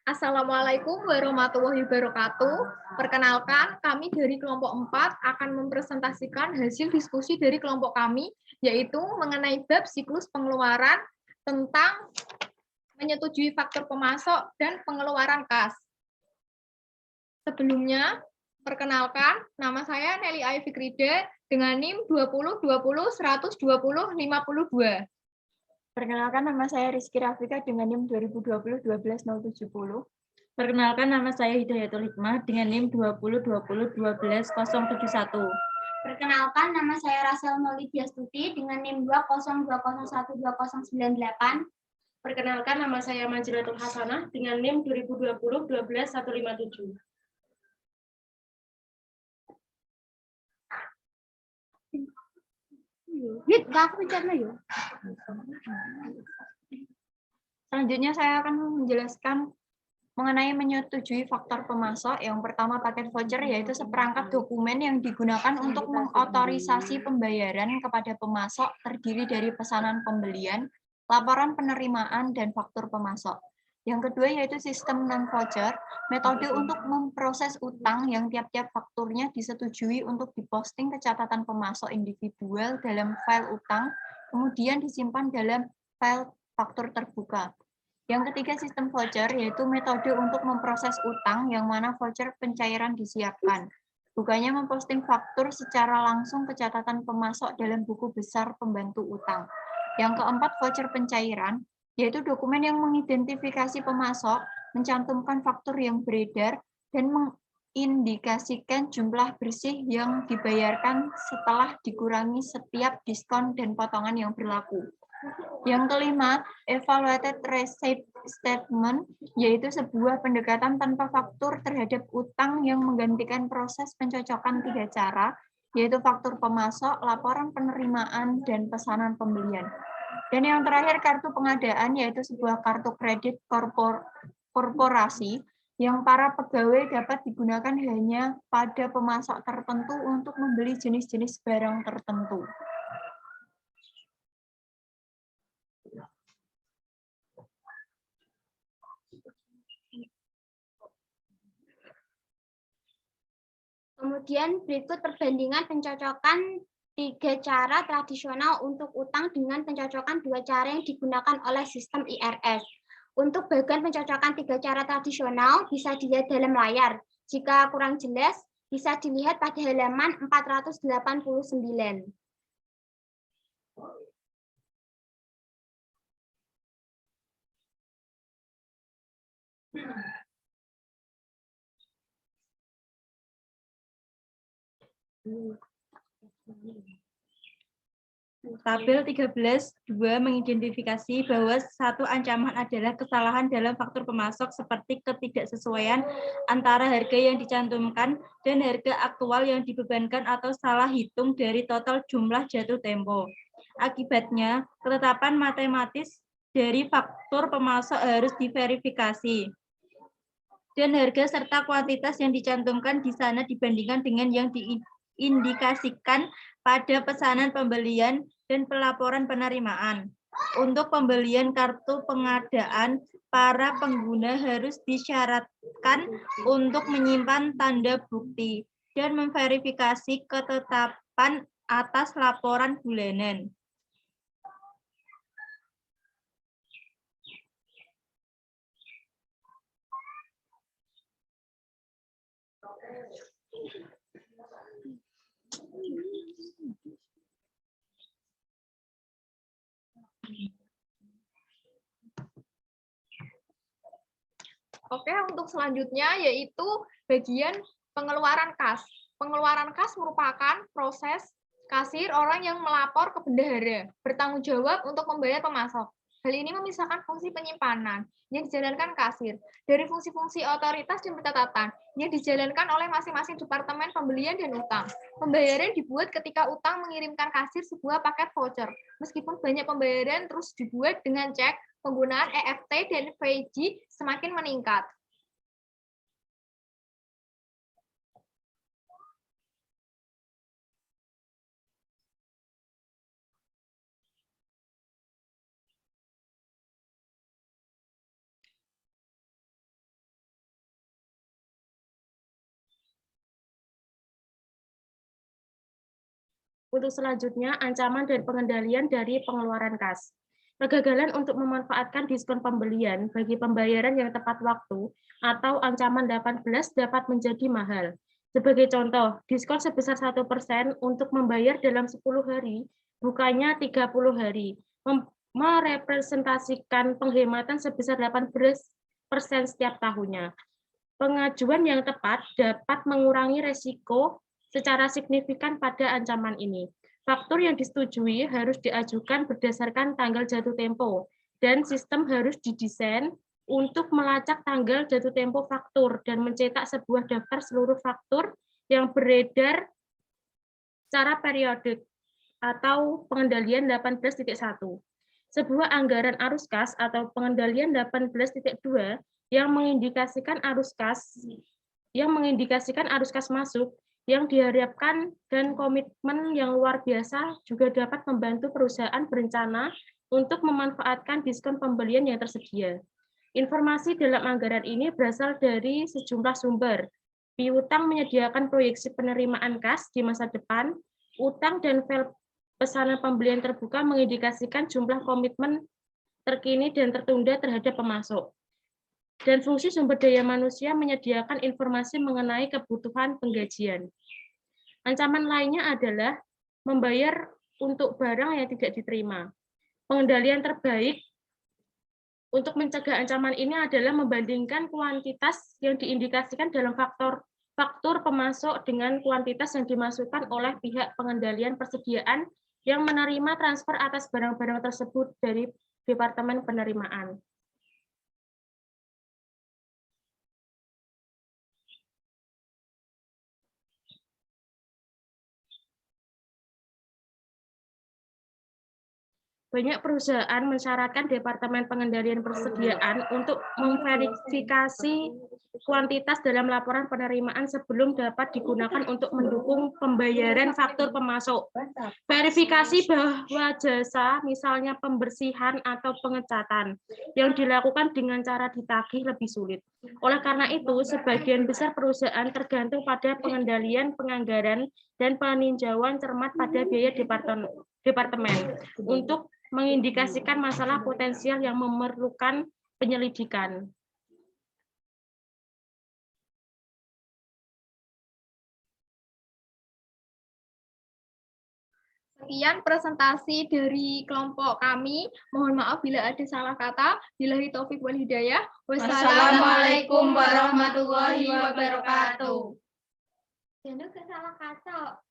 Assalamualaikum warahmatullahi wabarakatuh. Perkenalkan, kami dari kelompok 4 akan mempresentasikan hasil diskusi dari kelompok kami, yaitu mengenai bab siklus pengeluaran tentang menyetujui faktor pemasok dan pengeluaran kas. Sebelumnya, perkenalkan, nama saya Nelly Ai Fikrida dengan NIM 2020-120-52. Perkenalkan, nama saya Rizky Rafika dengan NIM 2020-12070. Perkenalkan, nama saya Hidayatul Hikmah dengan NIM 2020-12-071. Perkenalkan, nama saya Rasel Maulidiastuti dengan NIM 2020120998. Perkenalkan, nama saya Manjilatul Hasanah dengan NIM 2020-12157. Selanjutnya saya akan menjelaskan mengenai menyetujui faktor pemasok. Yang pertama, paket voucher, yaitu seperangkat dokumen yang digunakan untuk mengotorisasi pembayaran kepada pemasok, terdiri dari pesanan pembelian, laporan penerimaan, dan faktur pemasok. Yang kedua yaitu sistem non-voucher, metode untuk memproses utang yang tiap-tiap fakturnya disetujui untuk diposting ke catatan pemasok individual dalam file utang, kemudian disimpan dalam file faktur terbuka. Yang ketiga, sistem voucher, yaitu metode untuk memproses utang yang mana voucher pencairan disiapkan. Bukannya memposting faktur secara langsung ke catatan pemasok dalam buku besar pembantu utang. Yang keempat, voucher pencairan, yaitu dokumen yang mengidentifikasi pemasok, mencantumkan faktur yang beredar, dan mengindikasikan jumlah bersih yang dibayarkan setelah dikurangi setiap diskon dan potongan yang berlaku. Yang kelima, evaluated receipt statement, yaitu sebuah pendekatan tanpa faktur terhadap utang yang menggantikan proses pencocokan 3 cara, yaitu faktur pemasok, laporan penerimaan, dan pesanan pembelian. Dan yang terakhir, kartu pengadaan, yaitu sebuah kartu kredit korporasi yang para pegawai dapat digunakan hanya pada pemasok tertentu untuk membeli jenis-jenis barang tertentu. Kemudian berikut perbandingan pencocokan 3 cara tradisional untuk utang dengan pencocokan 2 cara yang digunakan oleh sistem IRS. Untuk bagian pencocokan 3 cara tradisional bisa dilihat dalam layar. Jika kurang jelas, bisa dilihat pada halaman 489. Tabel 13.2 mengidentifikasi bahwa satu ancaman adalah kesalahan dalam faktur pemasok seperti ketidaksesuaian antara harga yang dicantumkan dan harga aktual yang dibebankan atau salah hitung dari total jumlah jatuh tempo. Akibatnya, ketetapan matematis dari faktur pemasok harus diverifikasi. Dan harga serta kuantitas yang dicantumkan di sana dibandingkan dengan yang diindikasikan pada pesanan pembelian dan pelaporan penerimaan. Untuk pembelian kartu pengadaan, para pengguna harus disyaratkan untuk menyimpan tanda bukti dan memverifikasi ketetapan atas laporan bulanan. Oke, untuk selanjutnya yaitu bagian pengeluaran kas. Pengeluaran kas merupakan proses kasir orang yang melapor ke bendahara, bertanggung jawab untuk membayar pemasok. Hal ini memisahkan fungsi penyimpanan yang dijalankan kasir dari fungsi-fungsi otoritas dan pencatatan yang dijalankan oleh masing-masing departemen pembelian dan utang. Pembayaran dibuat ketika utang mengirimkan kasir sebuah paket voucher. Meskipun banyak pembayaran terus dibuat dengan cek, penggunaan EFT dan VIG semakin meningkat. Untuk selanjutnya, ancaman dan pengendalian dari pengeluaran kas. Kegagalan untuk memanfaatkan diskon pembelian bagi pembayaran yang tepat waktu atau ancaman 18 dapat menjadi mahal. Sebagai contoh, diskon sebesar 1% untuk membayar dalam 10 hari, bukannya 30 hari, merepresentasikan penghematan sebesar 18% setiap tahunnya. Pengajuan yang tepat dapat mengurangi resiko secara signifikan pada ancaman ini. Faktur yang disetujui harus diajukan berdasarkan tanggal jatuh tempo, dan sistem harus didesain untuk melacak tanggal jatuh tempo faktur dan mencetak sebuah daftar seluruh faktur yang beredar secara periodik atau pengendalian 18.1. Sebuah anggaran arus kas atau pengendalian 18.2 yang mengindikasikan arus kas masuk yang diharapkan dan komitmen yang luar biasa juga dapat membantu perusahaan berencana untuk memanfaatkan diskon pembelian yang tersedia. Informasi dalam anggaran ini berasal dari sejumlah sumber. Piutang menyediakan proyeksi penerimaan kas di masa depan, utang dan file pesanan pembelian terbuka mengindikasikan jumlah komitmen terkini dan tertunda terhadap pemasok. Dan fungsi sumber daya manusia menyediakan informasi mengenai kebutuhan penggajian. Ancaman lainnya adalah membayar untuk barang yang tidak diterima. Pengendalian terbaik untuk mencegah ancaman ini adalah membandingkan kuantitas yang diindikasikan dalam faktur pemasok dengan kuantitas yang dimasukkan oleh pihak pengendalian persediaan yang menerima transfer atas barang-barang tersebut dari Departemen Penerimaan. Banyak perusahaan mensyaratkan Departemen Pengendalian Persediaan untuk memverifikasi kuantitas dalam laporan penerimaan sebelum dapat digunakan untuk mendukung pembayaran faktur pemasok. Verifikasi bahwa jasa, misalnya pembersihan atau pengecatan, yang dilakukan dengan cara ditagih lebih sulit. Oleh karena itu, sebagian besar perusahaan tergantung pada pengendalian penganggaran dan peninjauan cermat pada biaya departemen untuk mengindikasikan masalah potensial yang memerlukan penyelidikan. Sekian presentasi dari kelompok kami. Mohon maaf bila ada salah kata. Billahi taufik wal hidayah. Wassalamualaikum warahmatullahi wabarakatuh. Jangan salah kata.